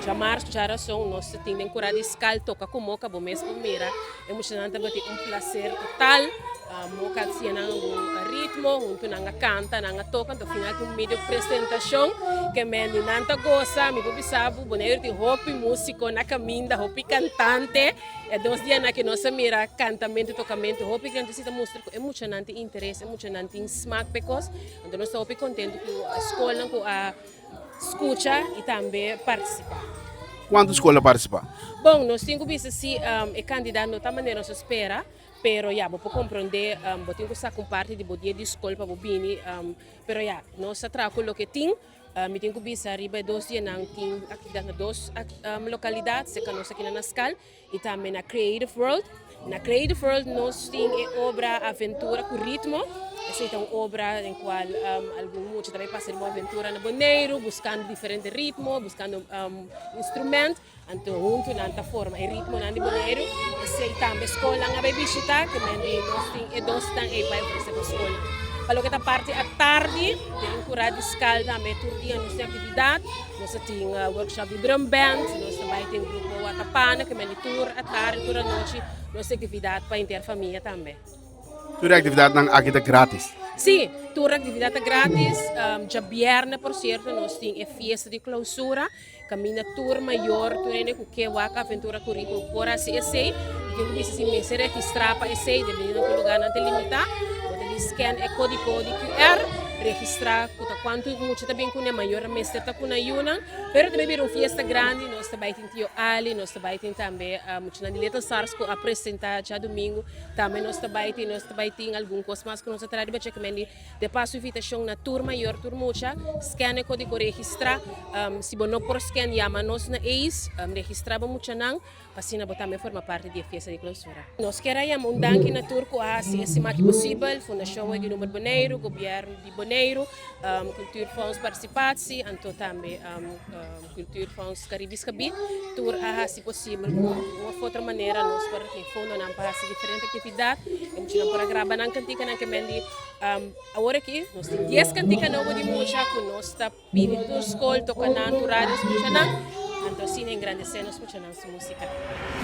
Já março, já razão, nós temos que escal, toca com moca, bom mês primeira. É muito prazer total. Moca tinha um ritmo, nanga canta, nanga toca, então final com meio apresentação, que me nanta gosta, me vou saber, boneiro tem hopi músico na caminda, hopi cantante, é 2 dias na que nós mira cantamento, tocamento, hopi que se mostra é muito nante interesse, é muito nante smack pecos, então nós estamos contentes com a escola, com a escuta e também participar. Quantas escolas participam? Bom, nós temos visto se é candidato de maneira nós espera, pero já, vou compreender, vou ter que estar com parte de dia de escola para bobini, pero já, nós trabalhamos o que tem, me tenho que visto arriba 2 dias não tem atividade na 2 localidades, que nós aqui na escola e também na Creative World. Na Creative World nós temos obra aventura com ritmo. Essa é uma obra em qual alguns também passam uma aventura no Boneiro, buscando diferentes ritmos, buscando instrumentos. Então, junto nessa forma, o ritmo na Boneiro. Essa é também a escola na Bebishita, que nós temos 2 anos para oferecer a escola. Para que parte à tarde, tem curado escala também, todo dia nós temos atividade. Nós temos workshop de drum band, nós também temos grupo Watapana, que é tour à tarde, toda a noite. Nós temos atividade para a interfamília também. Toda atividade aqui é grátis. Sim, toda atividade grátis. Já viernes, por certo, nós temos a festa de clausura, caminha tour maior, turene com que waka aventura currículo por assim esse, e que você se registrar para esse, dependendo do lugar não tem limitar, você scan é código QR, registrar quanto muito também com a maior mestre tá com a Yuna, pero também vir uma festa grande, nós também temos ali, nós também temos também muito na Little Stars que apresentar já domingo, também nós também temos algum coisa mais que nós trabalhamos, para que de passo invitação na tour maior, tour mucha, scan é código registrar, se você não por scan chama nós na ACE, registrava muito não, assim nós também forma parte da festa de clausura. Nós queremos um danke na tour com a assim que possível, Fundação de Número Boneiro, Governo de Boneiro, Culturfonds Participatie, então também Culturfonds Caribis Cabit, tour a se possível, uma outra maneira nós para que fundo não para diferente atividade, não para gravar não cantica não que mendi, agora aqui nós temos 10 cantica novo de música que nós está pedindo escola, tocando rádio, escutando, então sim engrandecer nós escutando música.